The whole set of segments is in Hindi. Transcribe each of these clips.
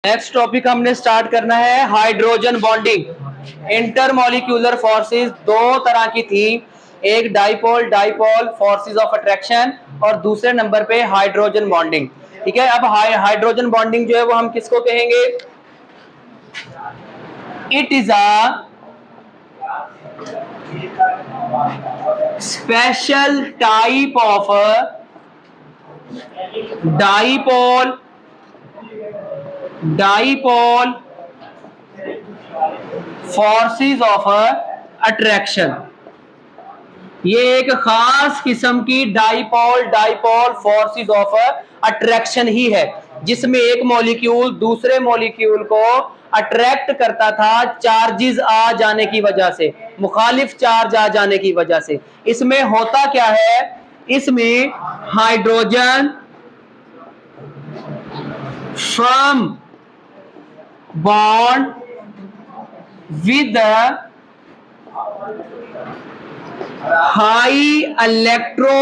नेक्स्ट टॉपिक हमने स्टार्ट करना है हाइड्रोजन बॉन्डिंग। इंटरमॉलिक्यूलर फोर्सेस दो तरह की थी, एक dipole dipole forces of attraction और दूसरे नंबर पे हाइड्रोजन बॉन्डिंग। ठीक है, अब हाइड्रोजन बॉन्डिंग जो है वो हम किसको कहेंगे? It is a special type of dipole forces of attraction. ये एक खास किस्म की डाइपोल फोर्सेस ऑफ अट्रैक्शन ही है, जिसमें एक मॉलिक्यूल दूसरे मॉलिक्यूल को अट्रैक्ट करता था चार्जेस आ जाने की वजह से, मुखालिफ चार्ज आ जाने की वजह से। इसमें होता क्या है? इसमें hydrogen form bond with high electro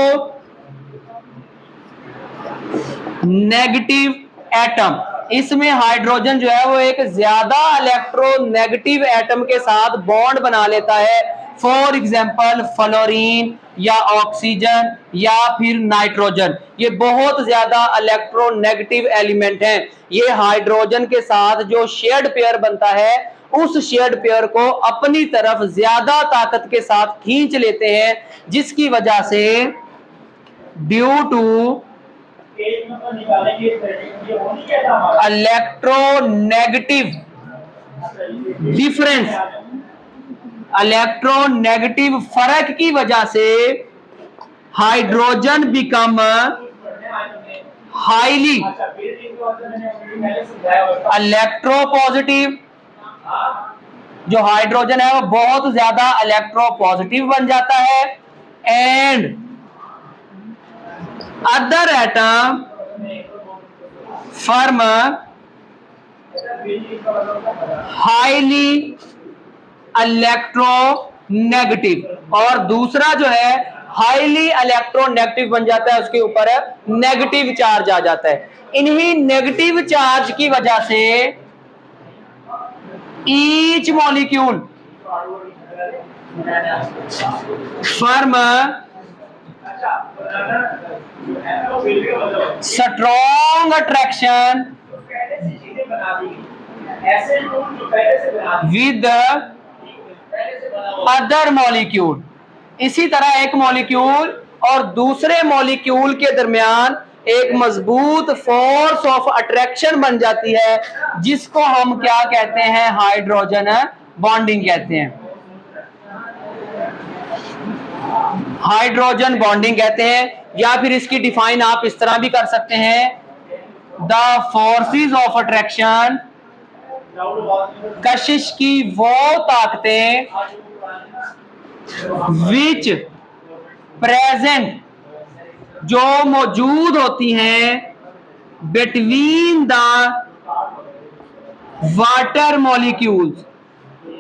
negative atom. इसमें हाइड्रोजन जो है वो एक ज्यादा इलेक्ट्रोनेगेटिव एटम के साथ बॉन्ड बना लेता है। फॉर एग्जांपल फ्लोरीन या ऑक्सीजन या फिर नाइट्रोजन, ये बहुत ज्यादा इलेक्ट्रोनेगेटिव एलिमेंट हैं। ये हाइड्रोजन के साथ जो शेयर्ड पेयर बनता है, उस शेयर्ड पेयर को अपनी तरफ ज्यादा ताकत के साथ खींच लेते हैं, जिसकी वजह से due to electronegative difference, electronegative फर्क की वजह से हाइड्रोजन बिकम हाईली इलेक्ट्रोपॉजिटिव। जो हाइड्रोजन है वो बहुत ज्यादा इलेक्ट्रोपॉजिटिव बन जाता है and other atom form highly electronegative. और दूसरा जो है हाईली इलेक्ट्रोनेगेटिव बन जाता है, उसके ऊपर नेगेटिव चार्ज आ जाता है। इन्हीं नेगेटिव चार्ज की वजह से each molecule form strong attraction with other molecule. इसी तरह एक मॉलिक्यूल और दूसरे मॉलिक्यूल के दरमियान एक मजबूत फोर्स ऑफ अट्रैक्शन बन जाती है, जिसको हम क्या कहते हैं? हाइड्रोजन बॉन्डिंग कहते हैं। हाइड्रोजन बॉन्डिंग कहते हैं, या फिर इसकी डिफाइन आप इस तरह भी कर सकते हैं, द फोर्सेस ऑफ अट्रैक्शन, कशिश की वो ताकतें विच प्रेजेंट, जो मौजूद होती हैं बिटवीन द वाटर मॉलिक्यूल्स,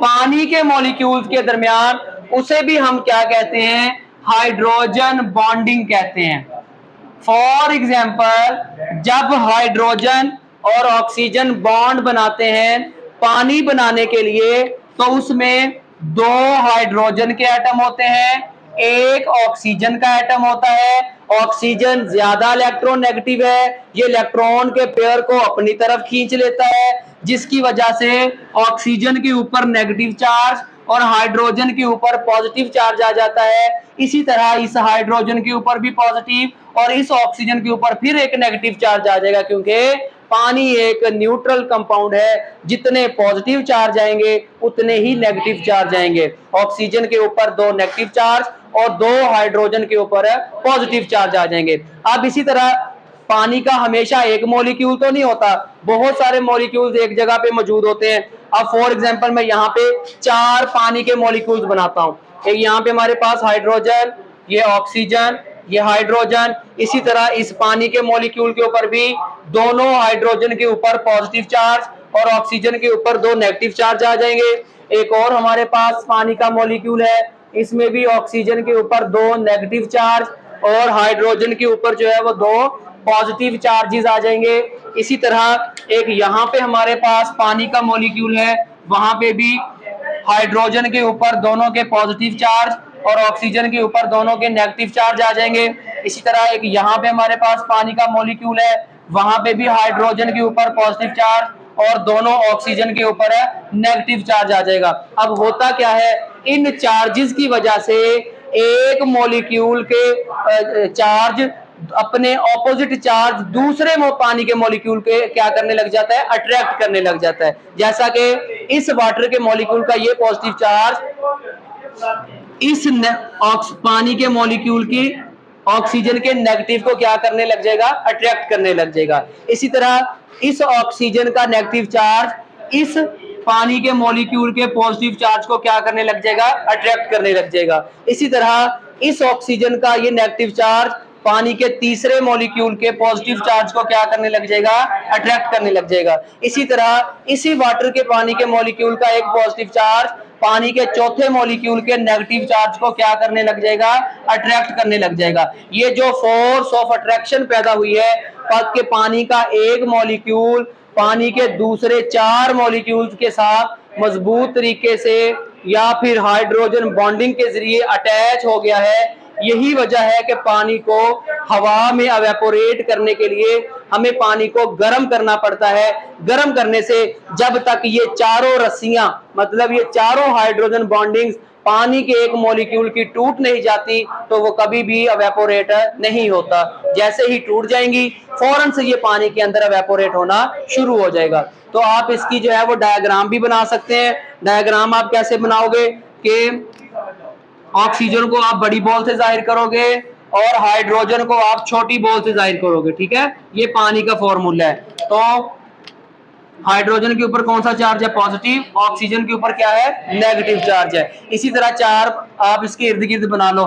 पानी के मॉलिक्यूल्स के दरमियान, उसे भी हम क्या कहते हैं? हाइड्रोजन बॉन्डिंग कहते हैं। फॉर एग्जाम्पल, जब हाइड्रोजन और ऑक्सीजन बॉन्ड बनाते हैं पानी बनाने के लिए, तो उसमें दो हाइड्रोजन के एटम होते हैं, एक ऑक्सीजन का एटम होता है। ऑक्सीजन ज्यादा इलेक्ट्रोनेगेटिव है, ये इलेक्ट्रॉन के पेयर को अपनी तरफ खींच लेता है, जिसकी वजह से ऑक्सीजन के ऊपर नेगेटिव चार्ज और हाइड्रोजन के ऊपर पॉजिटिव चार्ज आ जाता है। इसी तरह इस हाइड्रोजन के ऊपर भी पॉजिटिव और इस ऑक्सीजन के ऊपर फिर एक नेगेटिव चार्ज आ जाएगा, क्योंकि पानी एक न्यूट्रल कंपाउंड है, जितने पॉजिटिव चार्ज आएंगे उतने ही नेगेटिव चार्ज आएंगे। ऑक्सीजन के ऊपर दो नेगेटिव चार्ज और दो हाइड्रोजन के ऊपर पॉजिटिव चार्ज आ जाएंगे। अब इसी तरह पानी का हमेशा एक मॉलिक्यूल तो नहीं होता, बहुत सारे मॉलिक्यूल्स एक जगह पे मौजूद होते हैं। अब फॉर एग्जांपल मैं यहाँ पे चार पानी के मॉलिक्यूल्स बनाता हूँ, एक यहाँ पे हमारे पास हाइड्रोजन, ये ऑक्सीजन, ये हाइड्रोजन। इसी तरह इस पानी के मॉलिक्यूल के ऊपर भी दोनों हाइड्रोजन के ऊपर पॉजिटिव चार्ज और ऑक्सीजन के ऊपर दो नेगेटिव चार्ज आ जाएंगे। एक और हमारे पास पानी का मॉलिक्यूल है, इसमें भी ऑक्सीजन के ऊपर दो नेगेटिव चार्ज और हाइड्रोजन के ऊपर जो है वो दो पॉजिटिव चार्जेस आ जाएंगे। इसी तरह एक यहाँ पे हमारे पास पानी का मॉलिक्यूल है, वहां पे भी हाइड्रोजन के ऊपर दोनों के पॉजिटिव चार्ज और ऑक्सीजन के ऊपर दोनों के नेगेटिव चार्ज आ जाएंगे। इसी तरह एक यहाँ पे हमारे पास पानी का मॉलिक्यूल है, वहां पे भी हाइड्रोजन के ऊपर पॉजिटिव चार्ज और दोनों ऑक्सीजन के ऊपर है नेगेटिव चार्ज आ जाएगा। अब होता क्या है, इन चार्जेस की वजह से एक मॉलिक्यूल के चार्ज अपने ऑपोजिट चार्ज दूसरे पानी के मॉलिक्यूल के क्या करने लग जाता है, अट्रैक्ट करने लग जाता है। जैसा कि इस वाटर के मॉलिक्यूल का ये पॉजिटिव चार्ज इस पानी के मॉलिक्यूल की ऑक्सीजन के नेगेटिव को क्या करने लग जाएगा, अट्रैक्ट करने लग जाएगा। इसी तरह इस ऑक्सीजन का नेगेटिव चार्ज इस पानी के मॉलिक्यूल के पॉजिटिव चार्ज को क्या करने लग जाएगा, अट्रैक्ट करने लग जाएगा। इसी तरह इस ऑक्सीजन का ये नेगेटिव चार्ज पानी के तीसरे मॉलिक्यूल के पॉजिटिव चार्ज को क्या करने लग जाएगा, अट्रैक्ट करने लग जाएगा। इसी तरह इसी वाटर के पानी के मॉलिक्यूल का एक पॉजिटिव चार्ज पानी के चौथे मॉलिक्यूल के नेगेटिव चार्ज को क्या करने लग जाएगा, अट्रैक्ट करने लग जाएगा। ये जो फोर्स ऑफ अट्रैक्शन पैदा हुई है कि पानी का एक मॉलिक्यूल पानी के दूसरे 4 मॉलिक्यूल्स के साथ मजबूत तरीके से या फिर हाइड्रोजन बॉन्डिंग के जरिए अटैच हो गया है, यही वजह है कि पानी को हवा में एवेपोरेट करने के लिए हमें पानी को गर्म करना पड़ता है। गर्म करने से जब तक ये चारों रस्सियां, मतलब ये चारों हाइड्रोजन बॉन्डिंग्स पानी के एक मॉलिक्यूल की टूट नहीं जाती तो वो कभी भी एवेपोरेट नहीं होता। जैसे ही टूट जाएंगी फौरन से ये पानी के अंदर एवेपोरेट होना शुरू हो जाएगा। तो आप इसकी जो है वो डायग्राम भी बना सकते हैं। डायग्राम आप कैसे बनाओगे कि ऑक्सीजन को आप बड़ी बॉल से जाहिर करोगे और हाइड्रोजन को आप छोटी बॉल से जाहिर करोगे, ठीक है। ये पानी का फॉर्मूला है। तो हाइड्रोजन के ऊपर कौन सा चार्ज है, पॉजिटिव, ऑक्सीजन के ऊपर क्या है, नेगेटिव चार्ज है। इसी तरह 4 आप इसके इर्द गिर्द बना लो,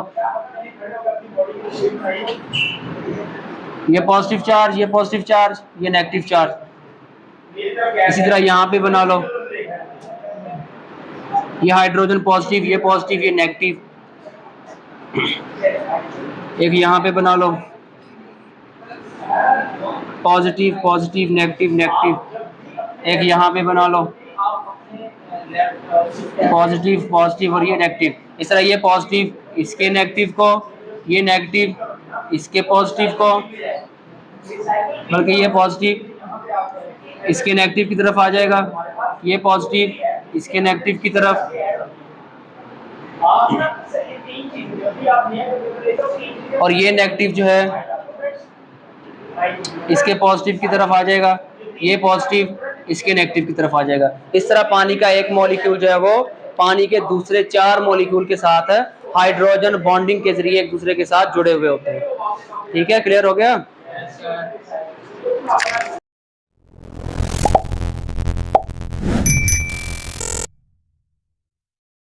ये पॉजिटिव चार्ज, ये पॉजिटिव चार्ज, ये नेगेटिव चार्ज। इसी तरह यहाँ पे बना लो, ये हाइड्रोजन पॉजिटिव, ये पॉजिटिव, ये नेगेटिव। एक यहाँ पे बना लो, पॉजिटिव पॉजिटिव नेगेटिव नेगेटिव। एक यहाँ पे बना लो, पॉजिटिव पॉजिटिव और ये नेगेटिव। इस तरह ये पॉजिटिव इसके नेगेटिव को, ये नेगेटिव इसके पॉजिटिव को, बल्कि ये पॉजिटिव इसके नेगेटिव की तरफ आ जाएगा, ये पॉजिटिव इसके नेगेटिव की तरफ, और ये नेगेटिव जो है इसके पॉजिटिव की तरफ आ जाएगा, ये पॉजिटिव इसके नेगेटिव की तरफ आ जाएगा। इस तरह पानी का एक मॉलिक्यूल जो है वो पानी के दूसरे 4 मॉलिक्यूल के साथ हाइड्रोजन बॉन्डिंग के जरिए एक दूसरे के साथ जुड़े हुए होते हैं। ठीक है, क्लियर हो गया।